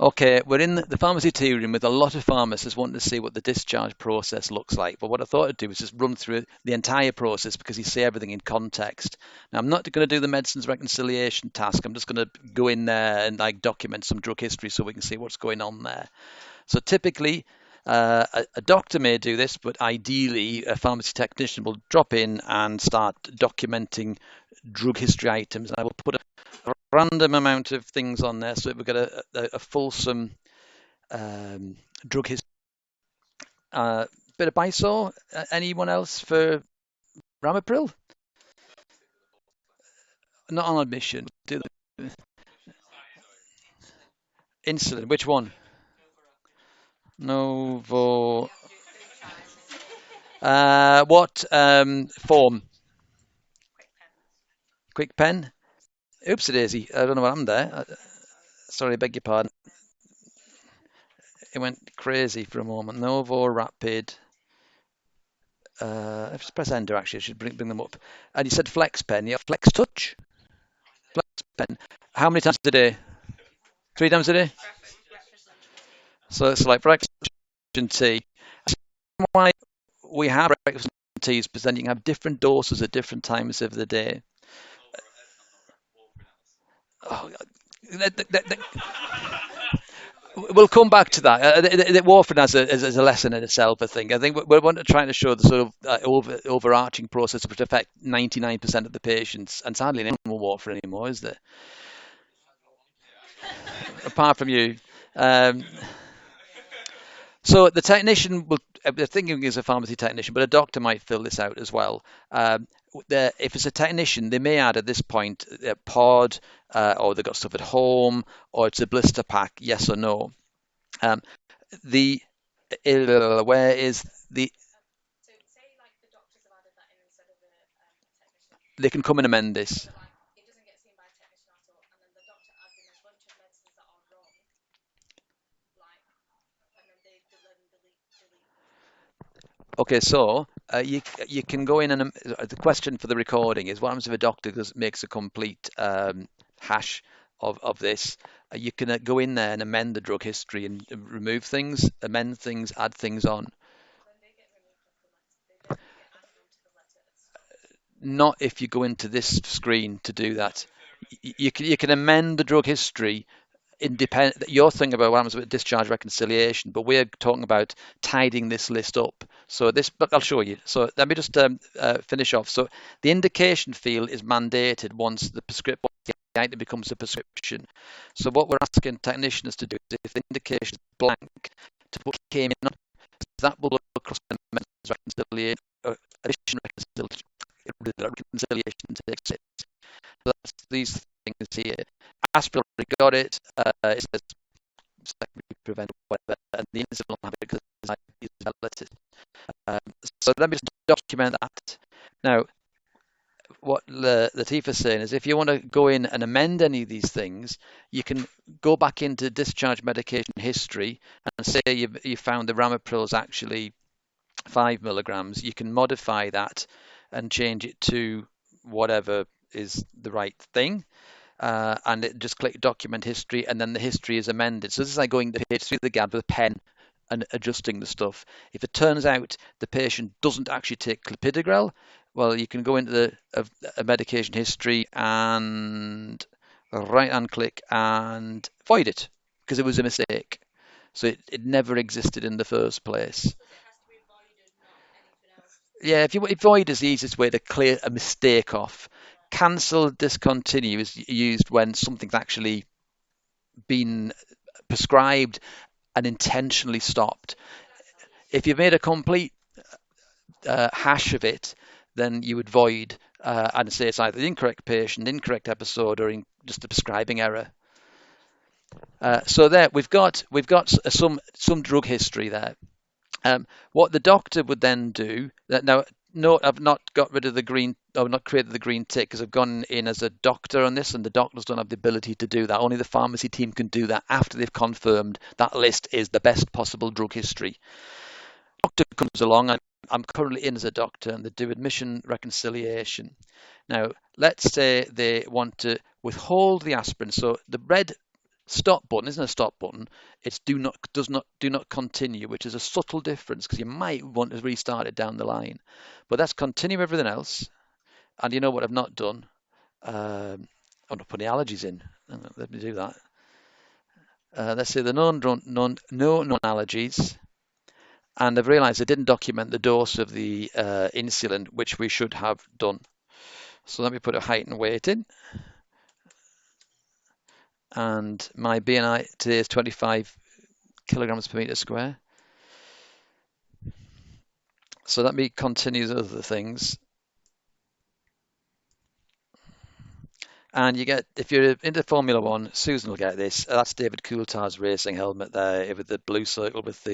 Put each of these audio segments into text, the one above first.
Okay, we're in the pharmacy tea room with a lot of pharmacists wanting to see what the discharge process looks like. But what I thought I'd do is just run through the entire process because you see everything in context. Now, I'm not going to do the medicines reconciliation task. I'm just going to go in there and like document some drug history so we can see what's going on there. So typically, a doctor may do this, but ideally, a pharmacy technician will drop in and start documenting drug history items. And I will put a random amount of things on there so we've got a fulsome drug history. Bit of Bisol. Anyone else for Ramipril? Not on admission. Do the insulin. Which one? Novo. What form? Quick pen. Oopsie daisy. I don't know what happened there. Sorry, I beg your pardon. It went crazy for a moment. Novo Rapid. If just press enter, actually, I should bring them up. And you said Flex Pen. Yeah, Flex Touch. Flex Pen. How many times a day? 3 times a day. So it's like breakfast and tea. Why we have breakfast and teas, because then you can have different doses at different times of the day. Oh, we'll come back to that. Warfarin as a lesson in itself, I think. I think we're trying to show the sort of overarching process which affect 99% of the patients, and sadly, no more warfarin anymore, is there? Apart from you. Um, so the technician will. They're thinking as a pharmacy technician, but a doctor might fill this out as well. If it's a technician, they may add at this point a pod, or they've got stuff at home, or it's a blister pack, yes or no. Um, the where is the they can come and amend this. Okay, so you can go in and the question for the recording is what happens if a doctor makes a complete hash of this? You can go in there and amend the drug history and remove things, amend things, add things on. Not if you go into this screen to do that. You can amend the drug history independent. You're thinking about what happens with discharge reconciliation, but we're talking about tidying this list up. So this, but I'll show you. So let me just finish off. So the indication field is mandated once the prescription the item becomes a prescription. So what we're asking technicians to do is, if the indication is blank, to put came in, that will look across the reconciliation, addition reconciliation takes it. So that's these things here. Aspirin got it. It says secondary prevent whatever, and the insulin will have it because it's relative. Um, so let me just document that. Now, what Latifah's saying is if you want to go in and amend any of these things, you can go back into discharge medication history and say you found the Ramipril is actually 5 milligrams. You can modify that and change it to whatever is the right thing. Just click document history, and then the history is amended. So this is like going to page 3 of the GAD with a pen and adjusting the stuff. If it turns out the patient doesn't actually take clopidogrel, well, you can go into a medication history and right hand click and void it because it was a mistake. So it never existed in the first place. Yeah, if you void is the easiest way to clear a mistake off. Cancel, discontinue is used when something's actually been prescribed and intentionally stopped. If you've made a complete hash of it, then you would void and say it's either the incorrect patient, incorrect episode, or just a prescribing error. So there we've got some drug history there. What the doctor would then do now. No, I've not got rid of the green. I've not created the green tick because I've gone in as a doctor on this, and the doctors don't have the ability to do that. Only the pharmacy team can do that after they've confirmed that list is the best possible drug history. Doctor comes along, and I'm currently in as a doctor, and they do admission reconciliation. Now, let's say they want to withhold the aspirin. So the red Stop button isn't a stop button. It's do not continue, which is a subtle difference because you might want to restart it down the line. But that's continue everything else. And you know what I've not done? I'm not putting allergies in. Let me do that. Let's say the no known allergies. And I've realized I didn't document the dose of the insulin, which we should have done. So let me put a height and weight in. And my BNI today is 25 kilograms per meter square. So let me continue the other things. And you get, if you're into Formula One, Susan will get this. That's David Coulthard's racing helmet there with the blue circle with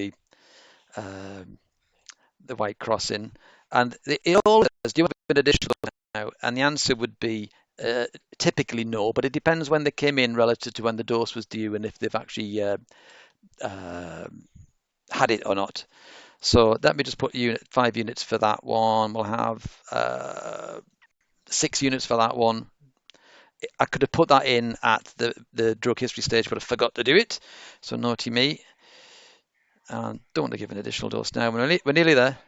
um, the white crossing. And it all says, do you have an additional now? And the answer would be typically no, but it depends when they came in relative to when the dose was due and if they've actually uh, had it or not. So let me just put 5 units for that one. We'll have 6 units for that one. I could have put that in at the drug history stage, but I forgot to do it. So naughty me. And don't want to give an additional dose now. We're nearly there.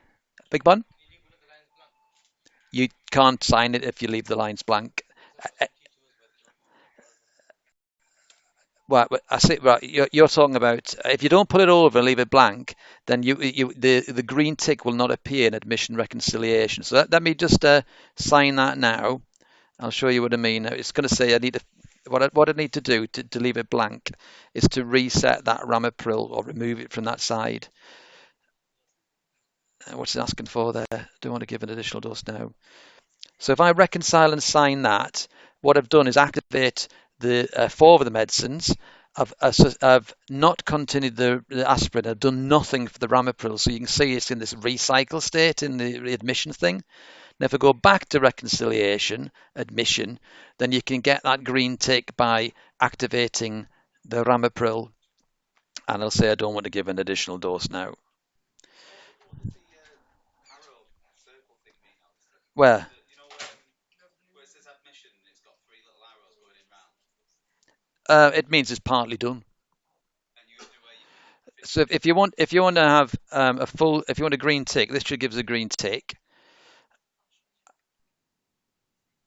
Big bun. You can't sign it if you leave the lines blank. Uh, Well, I see. Right, you're talking about if you don't put it over and leave it blank, then the green tick will not appear in admission reconciliation. So let me just sign that now. I'll show you what I mean. It's going to say I need to what I need to do to leave it blank is to reset that ramipril or remove it from that side. What's it asking for there? Don't want to give an additional dose now. So if I reconcile and sign that, what I've done is activate the 4 of the medicines. I've not continued the aspirin. I've done nothing for the ramipril. So you can see it's in this recycle state in the admission thing. Now, if I go back to reconciliation, admission, then you can get that green tick by activating the ramipril. And I'll say I don't want to give an additional dose now. Where? It means it's partly done. So if you want to have if you want a green tick, this should give us a green tick.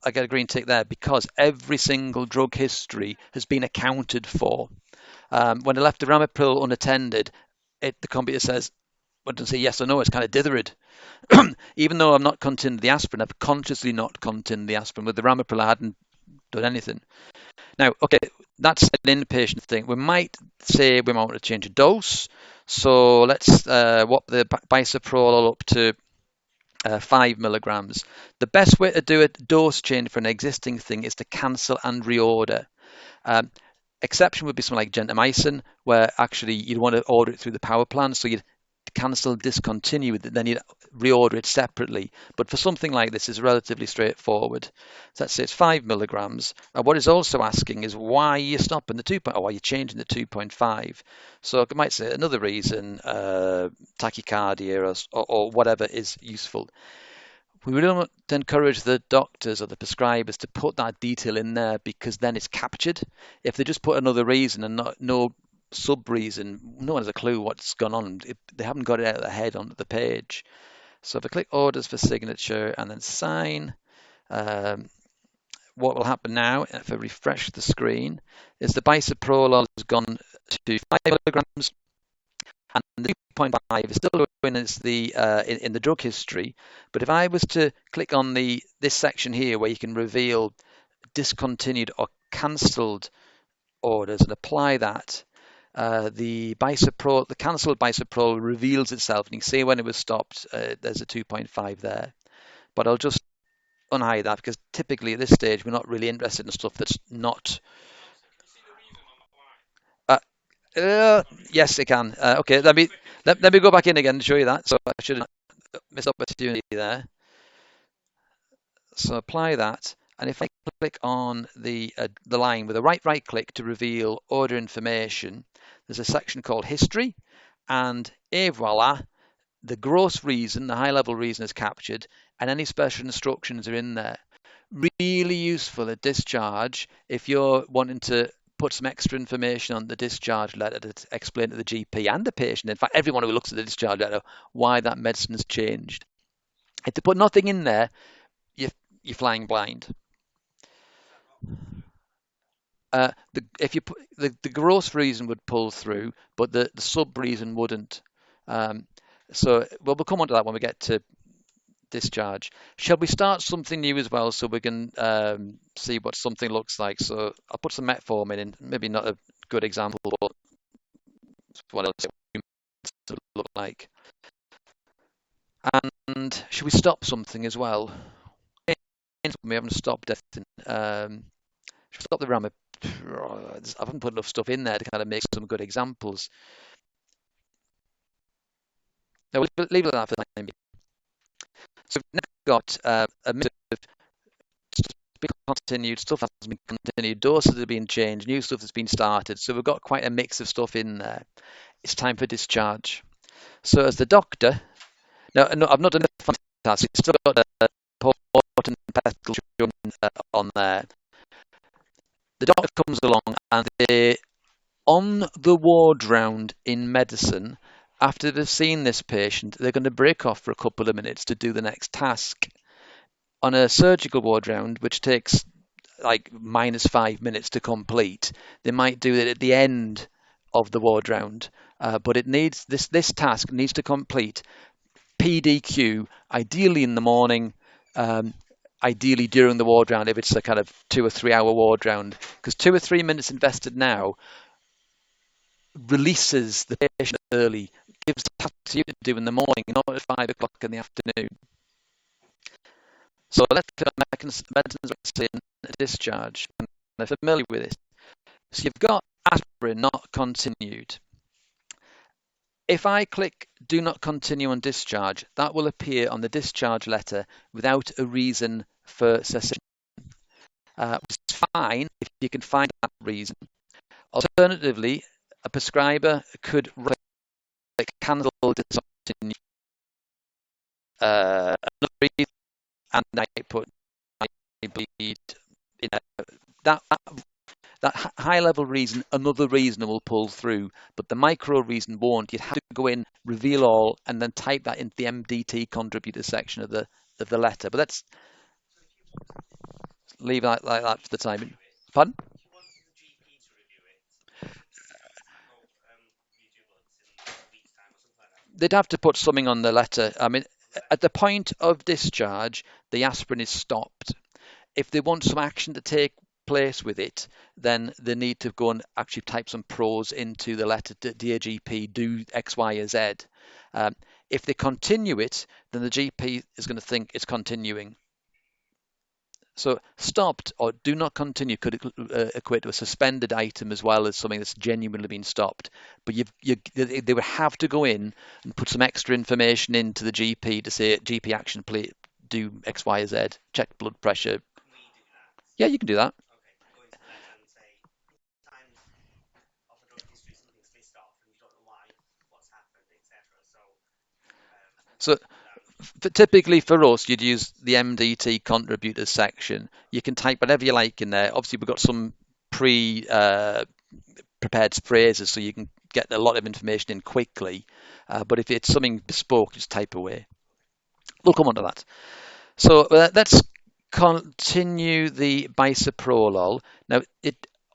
I get a green tick there because every single drug history has been accounted for. When I left the ramipril unattended, the computer says, well, it doesn't say yes or no, it's kind of dithered. Even though I'm not continuing the aspirin, I've consciously not continued the aspirin. With the ramipril, I hadn't done anything. Now, okay, that's an inpatient thing. We might say we might want to change a dose. So let's whop the bisoprolol up to 5 milligrams. The best way to do a dose change for an existing thing is to cancel and reorder. Um, Exception would be something like gentamicin, where actually you'd want to order it through the power plan. So you'd cancel, discontinue it, then you'd reorder it separately. But for something like this, it's relatively straightforward. So let's say it's 5 milligrams. And what it's also asking is why are you stopping the 2. Or why are you changing the 2.5? So I might say another reason, tachycardia or whatever is useful. We really want to encourage the doctors or the prescribers to put that detail in there because then it's captured. If they just put another reason and no sub reason, no one has a clue what's gone on. They haven't got it out of their head on the page. So if I click orders for signature and then sign, um, what will happen now, if I refresh the screen, is the bisoprolol has gone to 5 milligrams and the 2.5 is still in as in the drug history. But if I was to click on this section here where you can reveal discontinued or cancelled orders and apply that, the cancelled bisoprolol reveals itself, and you can see when it was stopped. There's a 2.5 there. But I'll just unhide that because typically at this stage we're not really interested in stuff that's not. Uh, yes, it can. Okay, let me go back in again and show you that. So I should have missed opportunity there. So apply that, and if I click on the line with a right click to reveal order information, there's a section called history, and voila, the gross reason, the high level reason is captured, and any special instructions are in there. Really useful at discharge if you're wanting to put some extra information on the discharge letter to explain to the GP and the patient, in fact, everyone who looks at the discharge letter, why that medicine has changed. If they put nothing in there, you're flying blind. If you put the gross reason would pull through, but the sub reason wouldn't. Um, we'll come on to that when we get to discharge. Shall we start something new as well so we can see what something looks like? So I'll put some metformin in, maybe not a good example, but what else it would look like. And should we stop something as well? We haven't stopped anything. Should we stop the rammer? I haven't put enough stuff in there to kind of make some good examples. No, we'll leave it at that for the time being. So we've now got a mix of stuff being continued, stuff has been continued, doses have been changed, new stuff has been started. So we've got quite a mix of stuff in there. It's time for discharge. So as the doctor, no, I've not done a fantastic. It's still got a important pedal on there. The doctor comes along and they, on the ward round in medicine, after they've seen this patient, they're going to break off for a couple of minutes to do the next task. On a surgical ward round, which takes like -5 minutes to complete, they might do it at the end of the ward round. But it needs this task needs to complete PDQ, ideally in the morning, ideally during the ward round if it's a kind of 2 or 3 hour ward round, because 2 or 3 minutes invested now releases the patient early, gives the task to you to do in the morning, not at 5 o'clock in the afternoon. So let's look at medicines in discharge. And they're familiar with this. So you've got aspirin not continued. If I click do not continue on discharge, that will appear on the discharge letter without a reason for cessation. Which is fine if you can find that reason. Alternatively, a prescriber could cancel discontinue another reason, and I put I bleed. That high level reason, another reason will pull through, but the micro reason won't. You'd have to go in, reveal all, and then type that into the MDT contributor section of the letter. But let's leave that like that for the time. Pardon? They'd have to put something on the letter. I mean, at the point of discharge, the aspirin is stopped. If they want some action to take place with it, then they need to go and actually type some prose into the letter, dear GP, do X, Y, or Z. If they continue it, then the GP is going to think it's continuing. So stopped or do not continue could equate to a suspended item as well as something that's genuinely been stopped. But they would have to go in and put some extra information into the GP to say GP action, please do X, Y, or Z, check blood pressure. Yeah, you can do that. So typically for us, you'd use the MDT contributors section. You can type whatever you like in there. Obviously, we've got some prepared phrases, so you can get a lot of information in quickly. But if it's something bespoke, just type away. We'll come on to that. So let's continue the bisoprolol. Now,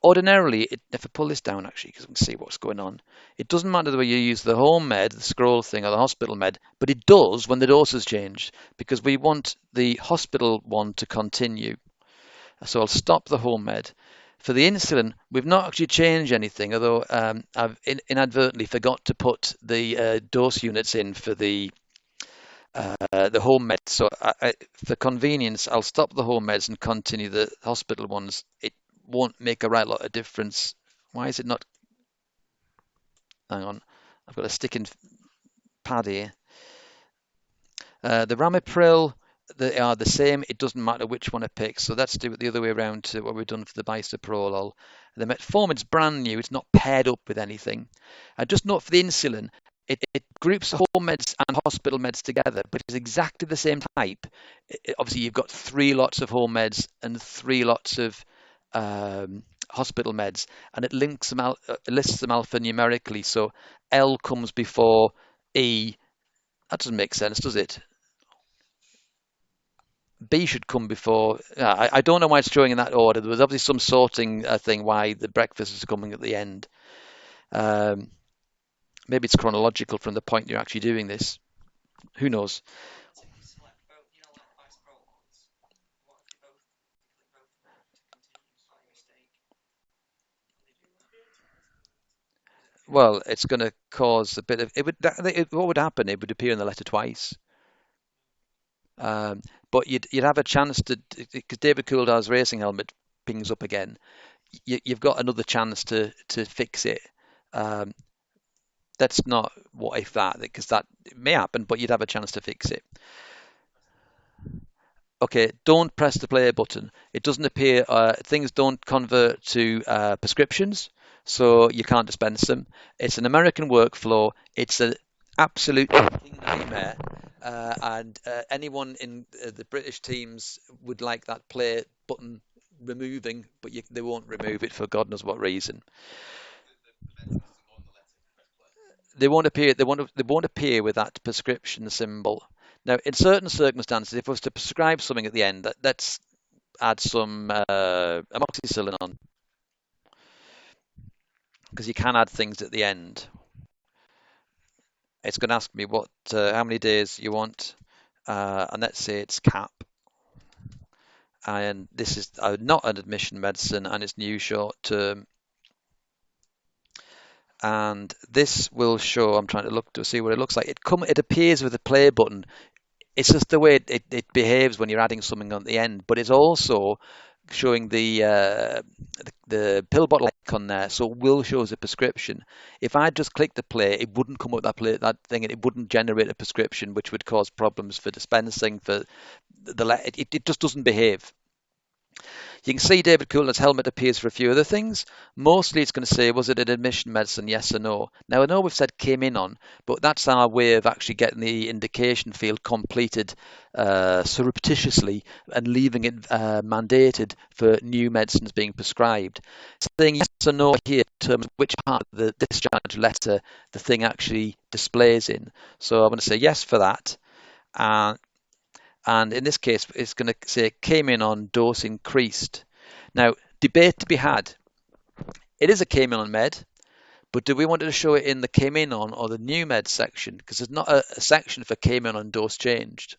ordinarily, if I pull this down actually, because we can see what's going on, it doesn't matter whether you use the home med, the scroll thing, or the hospital med, but it does when the dose has changed, because we want the hospital one to continue. So I'll stop the home med. For the insulin, we've not actually changed anything, although I've inadvertently forgot to put the dose units in for the home meds. So for convenience, I'll stop the home meds and continue the hospital ones. It won't make a right lot of difference. Why is it not? Hang on, I've got a sticking pad here. The ramipril, they are the same. It doesn't matter which one I pick. So let's do it the other way around to what we've done for the bisoprolol. The metformin's brand new. It's not paired up with anything. Just note for the insulin, it groups home meds and hospital meds together, but it's exactly the same type. Obviously, you've got 3 lots of home meds and 3 lots of hospital meds, and it links them out, lists them alphanumerically. So L comes before E. That doesn't make sense, does it? B should come before. I don't know why it's showing in that order. There was obviously some sorting thing why the breakfast is coming at the end. Um, Maybe it's chronological from the point you're actually doing this. Who knows? Well, it's going to cause a bit of it. What would happen? It would appear in the letter twice. Um, but you'd have a chance to, because David Coulthard's racing helmet pings up again. You've got another chance to fix it. Um, that's not what if that, because that it may happen, but you'd have a chance to fix it. Okay, don't press the play button. It doesn't appear, things don't convert to prescriptions, so you can't dispense them. It's an American workflow. It's an absolute nightmare. And anyone in the British teams would like that play button removing, but they won't remove it for God knows what reason. They won't appear with that prescription symbol. Now, in certain circumstances, if I was to prescribe something at the end, let's add some amoxicillin on, because you can add things at the end. It's going to ask me how many days you want, and let's say it's cap, and this is not an admission medicine, and it's new short term. And this will show. I'm trying to look to see what it looks like. It appears with the play button. It's just the way it behaves when you're adding something on the end, but it's also showing the pill bottle icon there, so it will show us a prescription. If I just click the play, it wouldn't come up that thing, and it wouldn't generate a prescription, which would cause problems for dispensing. It just doesn't behave. You can see David Coulthard's helmet appears for a few other things. Mostly it's going to say, was it an admission medicine, yes or no? Now, I know we've said came in on, but that's our way of actually getting the indication field completed surreptitiously and leaving it mandated for new medicines being prescribed. Saying yes or no here in terms of which part of the discharge letter the thing actually displays in. So I'm going to say yes for that. And and in this case, it's going to say came in on, dose increased. Now, debate to be had. It is a came in on med, but do we want to show it in the came in on or the new med section? Because there's not a section for came in on, dose changed.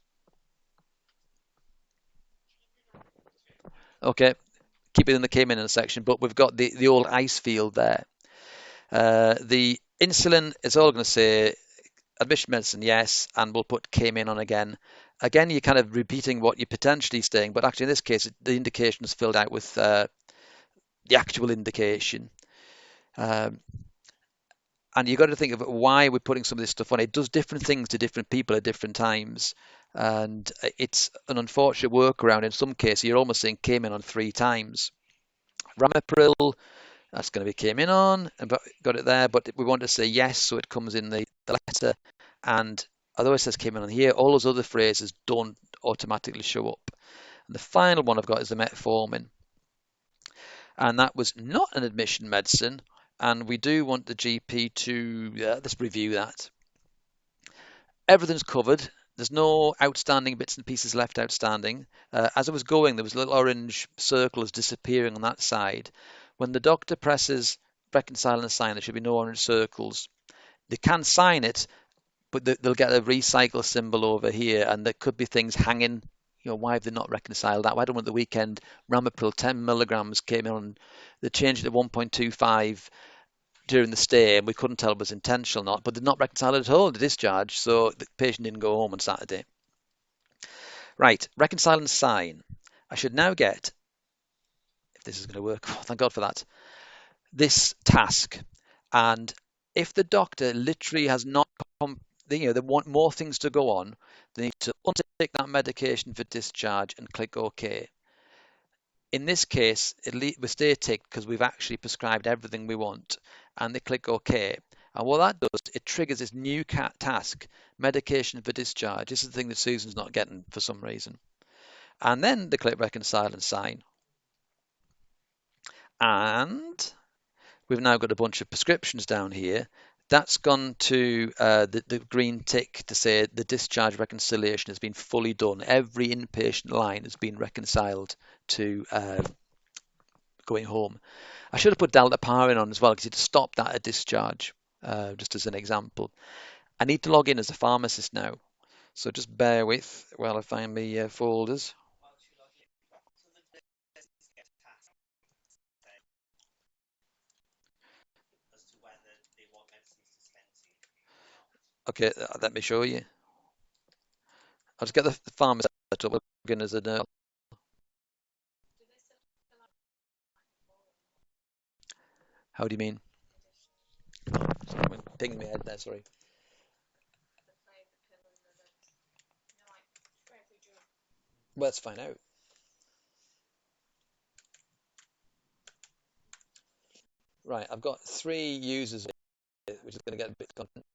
Okay, keep it in the came in on section, but we've got the old ice field there. The insulin is all going to say admission medicine, yes, and we'll put came in on again. Again, you're kind of repeating what you're potentially saying, but actually in this case, the indication is filled out with the actual indication. Um, and you've got to think of why we're putting some of this stuff on. It does different things to different people at different times. And it's an unfortunate workaround. In some cases, you're almost saying came in on 3 times. Ramipril, that's going to be came in on, and got it there, but we want to say yes, so it comes in the letter. And although it says came in on here, all those other phrases don't automatically show up. And the final one I've got is the metformin. And that was not an admission medicine. And we do want the GP to, let's review that. Everything's covered. There's no outstanding bits and pieces left outstanding. As I was going, there was little orange circles disappearing on that side. When the doctor presses reconcile and sign, there should be no orange circles. They can sign it, but they'll get a recycle symbol over here, and there could be things hanging. Why have they not reconciled that? Why don't want the weekend Ramipril 10 milligrams came in on, they changed it to 1.25 during the stay, and we couldn't tell if it was intentional or not, but they'd not reconciled it at all to discharge, so the patient didn't go home on Saturday. Right, reconcile and sign. I should now get, if this is going to work, oh, thank God for that, this task. And if the doctor literally has not, they want more things to go on, they need to untake that medication for discharge and click OK. In this case, we stay ticked because we've actually prescribed everything we want, and they click OK. And what that does, it triggers this new task, medication for discharge. This is the thing that Susan's not getting for some reason. And then they click reconcile and sign. And we've now got a bunch of prescriptions down here. That's gone to the green tick to say the discharge reconciliation has been fully done. Every inpatient line has been reconciled to going home. I should have put delta power in on as well because it stopped that at discharge, just as an example. I need to log in as a pharmacist now. So just bear with while I find my folders. Okay, let me show you. I'll just get the pharmacist set up, log in as a nurse. How do you mean? Sorry, I'm pinging my head there, sorry. Well, let's find out. Right, I've got 3 users here, which is going to get a bit of content.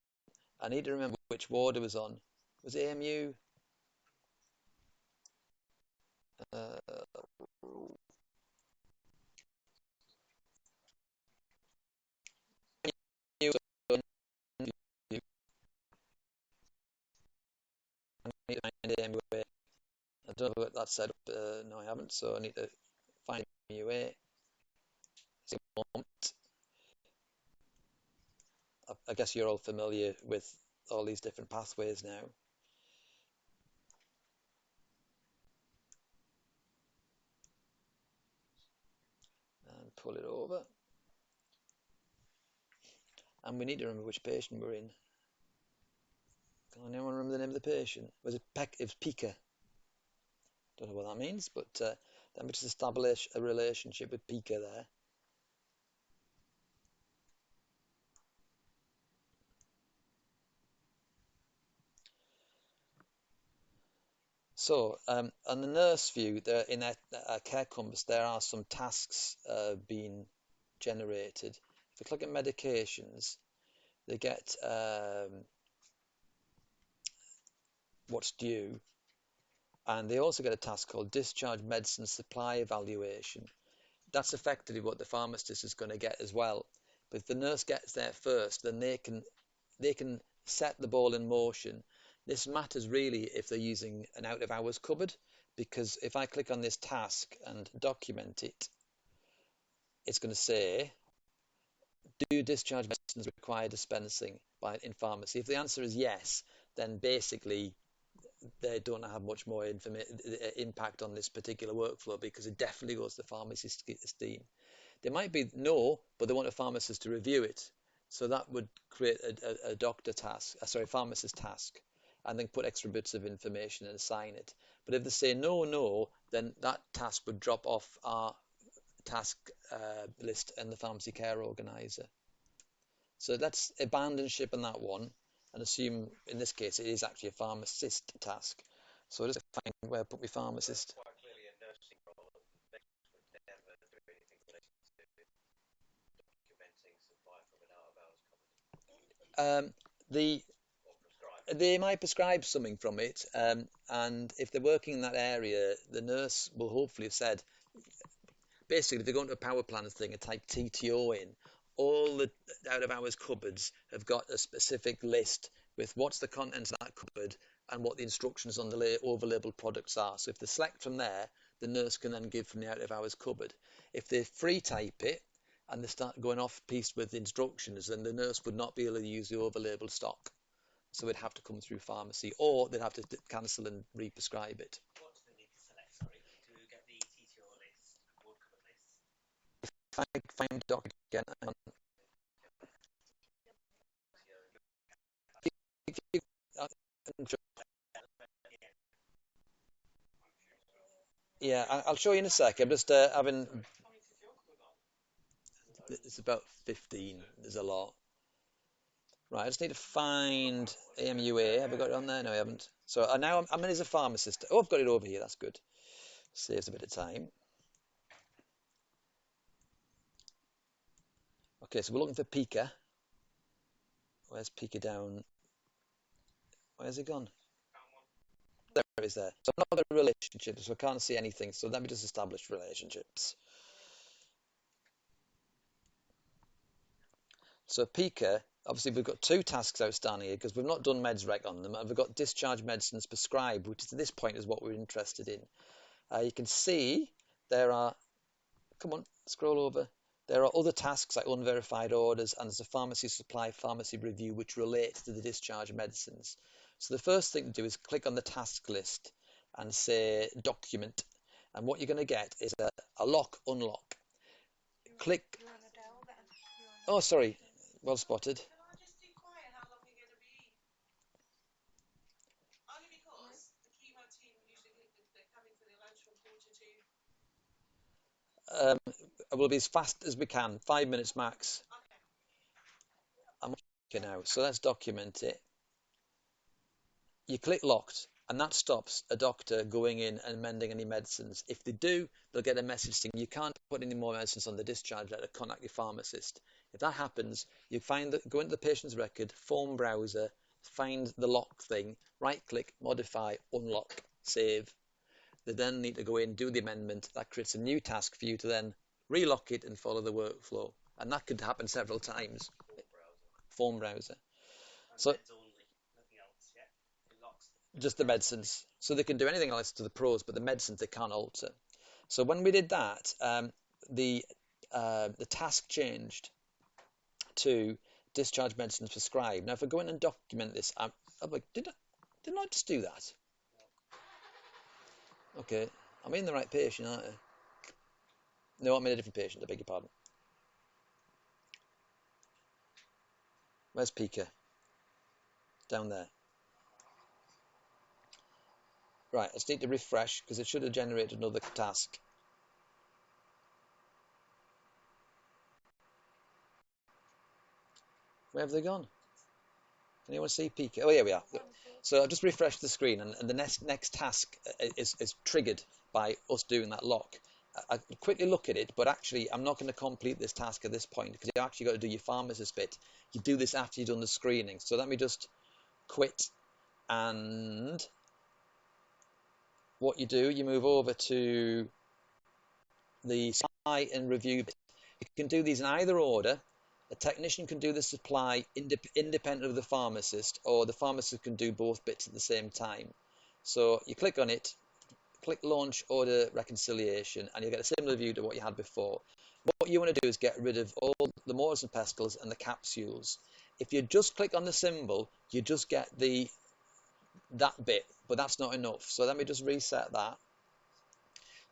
I need to remember which ward it was on. Was it AMU? Uh, I need to find AMUA. I don't know what that's set up. No, I haven't, so I need to find AMUA. I guess you're all familiar with all these different pathways now. And pull it over. And we need to remember which patient we're in. Can anyone remember the name of the patient? Was it It was Pika. Don't know what that means, but let me just establish a relationship with Pika there. So, on the nurse view, there in a care compass, there are some tasks being generated. If you click on medications, they get what's due, and they also get a task called discharge medicine supply evaluation. That's effectively what the pharmacist is going to get as well. But if the nurse gets there first, then they can set the ball in motion. This matters really if they're using an out of hours cupboard, because if I click on this task and document it, it's going to say, do discharge medicines require dispensing in pharmacy? If the answer is yes, then basically they don't have much more impact on this particular workflow because it definitely goes to pharmacist esteem. They might be no, but they want a pharmacist to review it. So that would create a doctor task, sorry, pharmacist task, and then put extra bits of information and assign it. But if they say no, no, then that task would drop off our task list and the pharmacy care organizer. So let's abandon ship on that one and assume in this case it is actually a pharmacist task. So just find where I put my pharmacist. Um, the they might prescribe something from it, and if they're working in that area, the nurse will hopefully have said, basically, if they're going to a power planners thing and type TTO in, all the out of hours cupboards have got a specific list with what's the contents of that cupboard and what the instructions on the over labeled products are. So if they select from there, the nurse can then give from the out of hours cupboard. If they free type it and they start going off piece with instructions, then the nurse would not be able to use the over labeled stock. So it'd have to come through pharmacy, or they'd have to cancel and re-prescribe it. If I find doc again, uh, yeah, I'll show you in a sec. I'm just having. It's about 15. There's a lot. Right, I just need to find AMUA. Have I got it on there? No, I haven't. So now I'm in as a pharmacist. Oh, I've got it over here. That's good. Saves a bit of time. Okay, so we're looking for Pika. Where's Pika down? Where's it gone? There it is there. So I'm not got a relationship, so I can't see anything. So let me just establish relationships. So Pika, obviously we've got two tasks outstanding here because we've not done meds rec on them, and we've got discharge medicines prescribed, which is at this point is what we're interested in. You can see there are, come on, scroll over. There are other tasks like unverified orders, and there's a pharmacy supply, pharmacy review, which relate to the discharge medicines. So the first thing to do is click on the task list and say document. And what you're going to get is a lock unlock. Click. Oh, sorry. Well spotted. We'll be as fast as we can. 5 minutes max. I'm okay now. So let's document it. You click locked, and that stops a doctor going in and amending any medicines. If they do, they'll get a message saying you can't put any more medicines on the discharge letter, contact your pharmacist. If that happens, you find that go into the patient's record, form browser, find the lock thing, right click, modify, unlock, save. They then need to go in, do the amendment. That creates a new task for you to then relock it and follow the workflow. And that could happen several times. Form browser. So just the medicines. So they can do anything else to the pros, but the medicines they can't alter. So when we did that, the task changed to discharge medicines prescribed. Now, if I go in and document this, I'm like, didn't I just do that? Okay, I'm in the right patient, aren't I? No, I'm in a different patient. I beg your pardon. Where's Pika? Down there. Right, I just need to refresh because it should have generated another task. Where have they gone? Can anyone see Pika? Oh, here we are. So I've just refreshed the screen, and the next task is triggered by us doing that lock. I quickly look at it, but actually I'm not going to complete this task at this point because you actually got to do your pharmacist bit. You do this after you've done the screening. So let me just quit, and what you do, you move over to the supply and review bit. You can do these in either order. A technician can do the supply independent of the pharmacist, or the pharmacist can do both bits at the same time. So you click on it, click launch order reconciliation, and you'll get a similar view to what you had before. What you want to do is get rid of all the mortars and pestles and the capsules. If you just click on the symbol, you just get that bit, but that's not enough. So let me just reset that.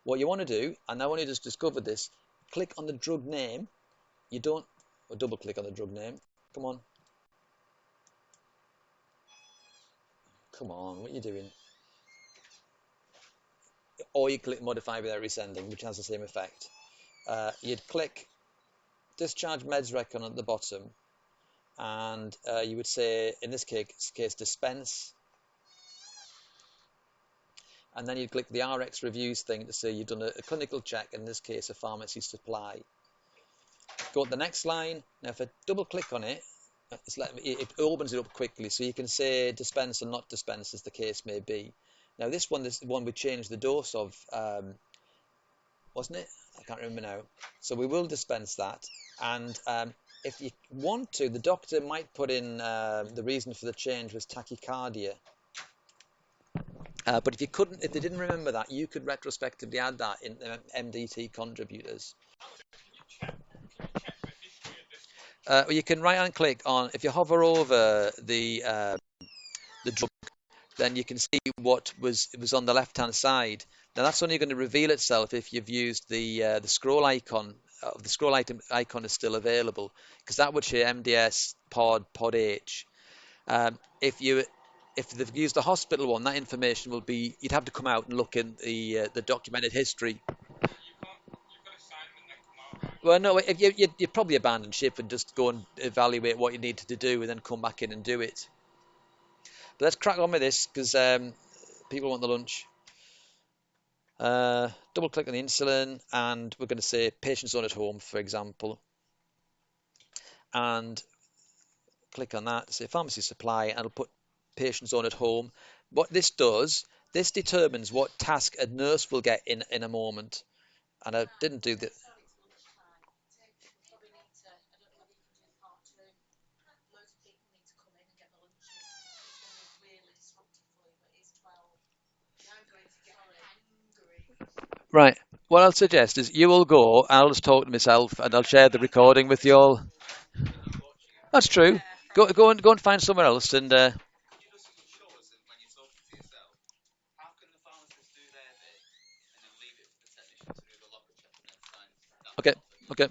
What you want to do, and I only just discovered this, click on the drug name. You don't, or double click on the drug name. Come on. Come on, what are you doing? Or you click modify without resending, which has the same effect. You'd click discharge meds recon at the bottom, and you would say, in this case, dispense. And then you'd click the RX reviews thing to say you've done a clinical check, in this case, a pharmacy supply. Go to the next line. Now, if I double click on it, it opens it up quickly, so you can say dispense or not dispense, as the case may be. Now, this one we changed the dose of, wasn't it? I can't remember now. So we will dispense that. And if you want to, the doctor might put in the reason for the change was tachycardia. But if they didn't remember that, you could retrospectively add that in MDT contributors. You can right-hand click on, if you hover over the drug, then you can see what was on the left-hand side. Now that's only going to reveal itself if you've used the scroll icon. The scroll icon is still available because that would show MDS pod H. If they've used the hospital one, that information will be. You'd have to come out and look in the documented history. Well, no, you'd probably abandon ship and just go and evaluate what you needed to do and then come back in and do it. But let's crack on with this because people want the lunch. Double click on the insulin, and we're going to say patient's on at home, for example. And click on that, say pharmacy supply, and it'll put patient's on at home. What this does, this determines what task a nurse will get in a moment. And I didn't do that. Right. What I'll suggest is you will go, I'll just talk to myself, and I'll share the recording with you all. That's true. Go and find somewhere else, and okay, okay.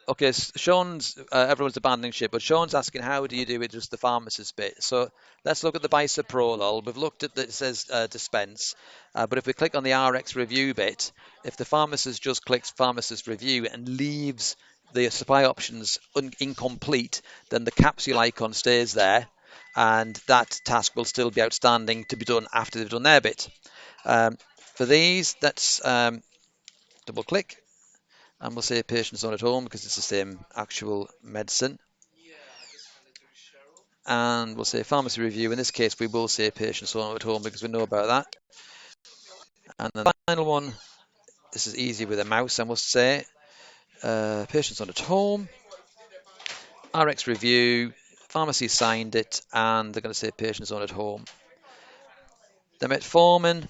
Okay, Sean's everyone's abandoning ship, but Sean's asking how do you do it, just the pharmacist bit. So let's look at the bisoprolol. We've looked at that it says dispense, but if we click on the RX review bit, if the pharmacist just clicks pharmacist review and leaves the supply options incomplete, then the capsule icon stays there, and that task will still be outstanding to be done after they've done their bit. Um, for these, let's double click and we'll say patient's on at home because it's the same actual medicine. And we'll say pharmacy review. In this case, we will say patient's on at home because we know about that. And then the final one, this is easy with a mouse, I must say. Patient's on at home, RX review, pharmacy signed it, and they're going to say patient's on at home. The metformin,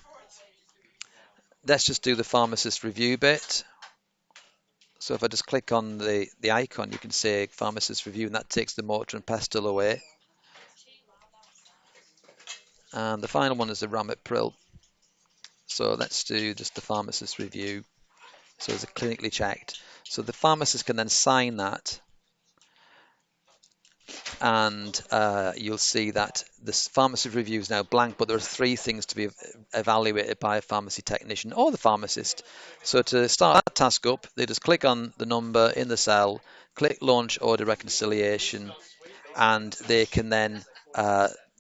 let's just do the pharmacist review bit. So if I just click on the icon, you can say pharmacist review, and that takes the mortar and pestle away. And the final one is the ramipril. So let's do just the pharmacist review. So it's clinically checked. So the pharmacist can then sign that, and you'll see that the pharmacist review is now blank, but there are three things to be evaluated by a pharmacy technician or the pharmacist. So to start that task up, they just click on the number in the cell, click launch order reconciliation, and they can then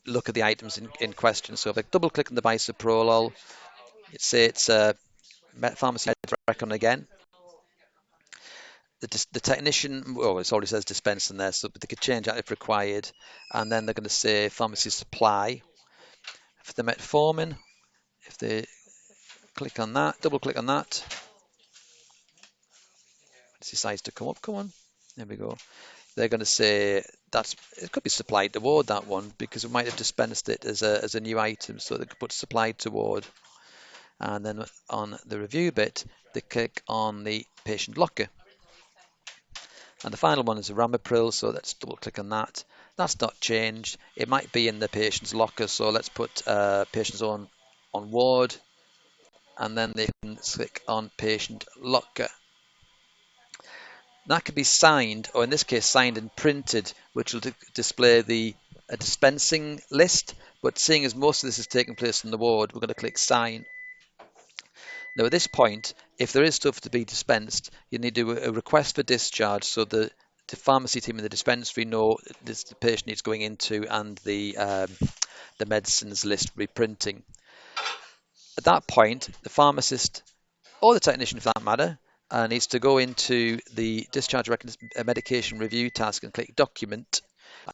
look at the items in question. So if I double click on the bisoprolol, say it's pharmacy reckon again. The technician, oh, it already says dispense in there, so they could change that if required. And then they're going to say pharmacy supply. For the metformin, if they click on that, double click on that, it decides to come up. Come on, there we go. They're going to say it could be supplied toward that one because we might have dispensed it as a new item, so they could put supplied toward. And then on the review bit, they click on the patient locker. And the final one is a ramipril, so let's double click on that. That's not changed. It might be in the patient's locker, so let's put patient's on ward, and then they can click on patient locker. That can be signed, or in this case signed and printed, which will display the dispensing list. But seeing as most of this is taking place in the ward, we're going to click sign. Now at this point, if there is stuff to be dispensed, you need to do a request for discharge, so the pharmacy team and the dispensary know this the patient needs going into, and the medicines list reprinting. At that point, the pharmacist or the technician, for that matter, needs to go into the discharge medication review task and click document.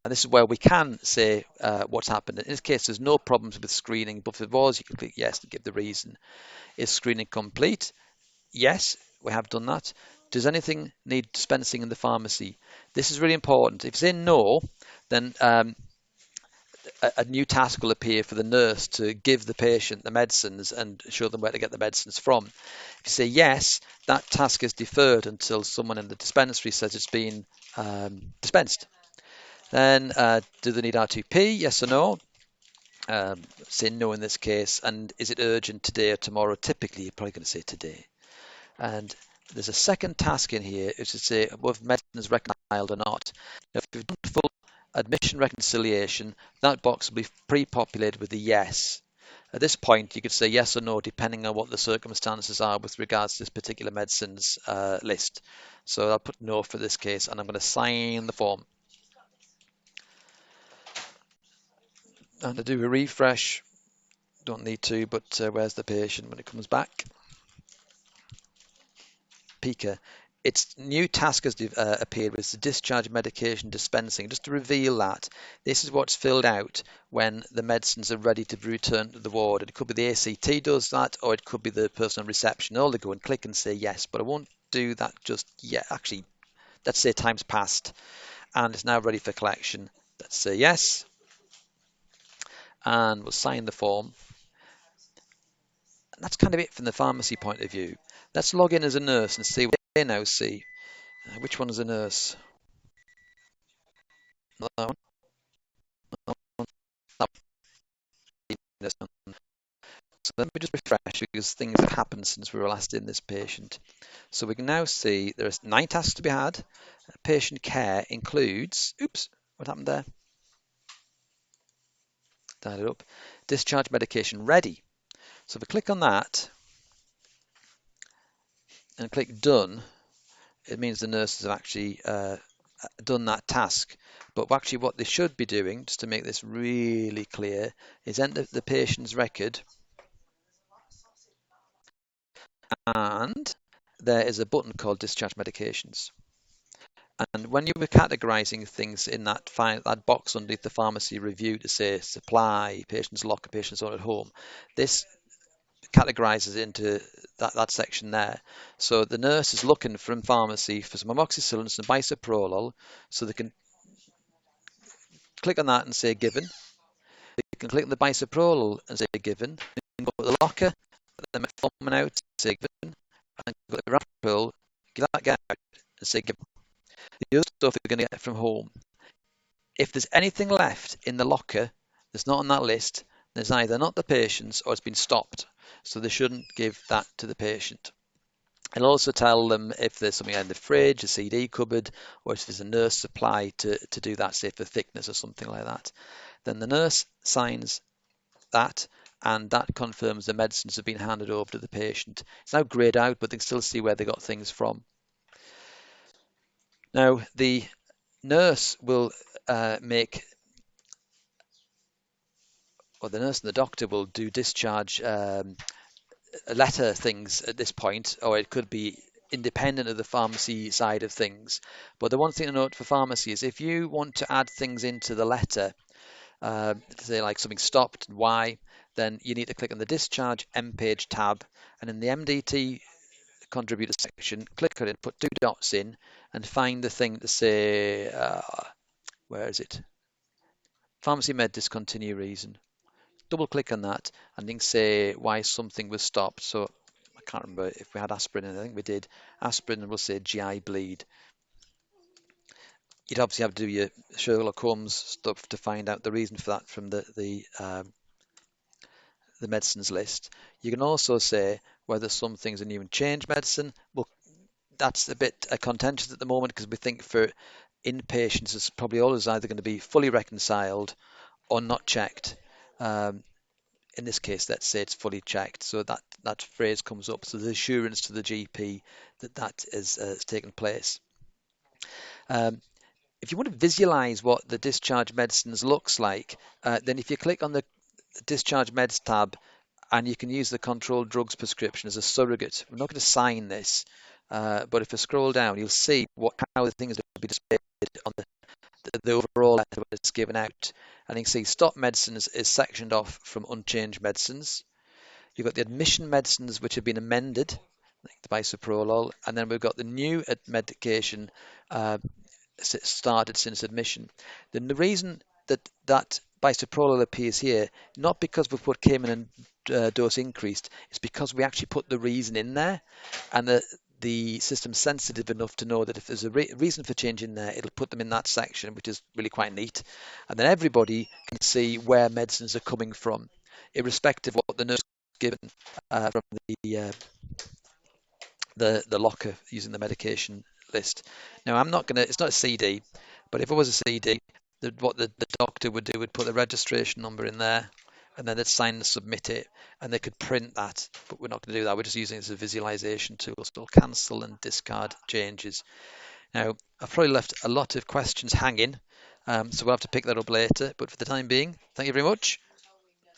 And this is where we can say what's happened. In this case, there's no problems with screening, but if there was, you can click yes to give the reason. Is screening complete? Yes, we have done that. Does anything need dispensing in the pharmacy? This is really important. If it's in no, then a new task will appear for the nurse to give the patient the medicines and show them where to get the medicines from. If you say yes, that task is deferred until someone in the dispensary says it's been dispensed. Then do they need R2P? Yes or no? Say no in this case. And is it urgent today or tomorrow? Typically, you're probably going to say today. And there's a second task in here, which is to say whether medicine is reconciled or not. Now, if you've done full admission reconciliation, that box will be pre-populated with a yes. At this point, you could say yes or no, depending on what the circumstances are with regards to this particular medicines list. So I'll put no for this case, and I'm going to sign the form. And I do a refresh. Don't need to, but where's the patient when it comes back? Pika. Its new task has appeared with the discharge medication dispensing. Just to reveal that, this is what's filled out when the medicines are ready to be returned to the ward. It could be the ACT does that, or it could be the person on reception. All they go and click and say yes, but I won't do that just yet. Actually, let's say time's passed and it's now ready for collection. Let's say yes, and we'll sign the form. And that's kind of it from the pharmacy point of view. Let's log in as a nurse and see what they now see. Which one is a nurse? That one? That one. So let me just refresh because things have happened since we were last in this patient. So we can now see there's 9 tasks to be had. Patient care includes, oops, what happened there? Dial it up. Discharge medication ready. So if we click on that and click done, it means the nurses have actually done that task. But actually what they should be doing, just to make this really clear, is enter the patient's record, and there is a button called discharge medications. And when you were categorizing things in that box underneath the pharmacy review to say supply, patient's locker, patient's on at home, this categorizes into that section there. So the nurse is looking from pharmacy for some amoxicillin, some bisoprolol, so they can click on that and say given. They can click on the bisoprolol and say given. They can go to the locker, the metformin out, say given, and go to the rapidol, give that out and say given. The other stuff they're going to get from home. If there's anything left in the locker that's not on that list, there's either not the patient's or it's been stopped. So they shouldn't give that to the patient. It'll also tell them if there's something in the fridge, a CD cupboard, or if there's a nurse supply to do that, say for thickness or something like that. Then the nurse signs that, and that confirms the medicines have been handed over to the patient. It's now grayed out, but they can still see where they got things from. Now, the nurse will or the nurse and the doctor will do discharge letter things at this point, or it could be independent of the pharmacy side of things. But the one thing to note for pharmacy is if you want to add things into the letter, say like something stopped, why, then you need to click on the discharge M-page tab, and in the MDT contributor section, click on it, put 2 dots in, and find the thing to say, where is it? Pharmacy med discontinue reason. Double click on that and then say why something was stopped. So I can't remember if we had aspirin, and I think we did. Aspirin, and we'll say GI bleed. You'd obviously have to do your Sherlock Holmes stuff to find out the reason for that from the medicines list. You can also say whether some things are new and change medicine. Well, that's a bit contentious at the moment because we think for inpatients it's probably always either going to be fully reconciled or not checked. In this case, let's say it's fully checked, so that phrase comes up. So the assurance to the GP that is taken place. If you want to visualize what the discharge medicines looks like, then if you click on the discharge meds tab, and you can use the controlled drugs prescription as a surrogate. We're not going to sign this, but if I scroll down, you'll see how the things will be displayed on the overall letter when it's given out. And you can see stop medicines is sectioned off from unchanged medicines. You've got the admission medicines which have been amended, like the bisoprolol, and then we've got the new medication started since admission. Then the reason that bisoprolol appears here, not because we've put Cayman and dose increased, it's because we actually put the reason in there, and the system's sensitive enough to know that if there's a reason for change in there, it'll put them in that section, which is really quite neat. And then everybody can see where medicines are coming from, irrespective of what the nurse has given from the locker using the medication list. Now, I'm not going to, it's not a CD, but if it was a CD, what the doctor would do would put the registration number in there, and then they'd sign and submit it, and they could print that, but we're not going to do that. We're just using it as a visualization tool. So we'll cancel and discard changes. Now, I've probably left a lot of questions hanging, so we'll have to pick that up later, but for the time being, thank you very much.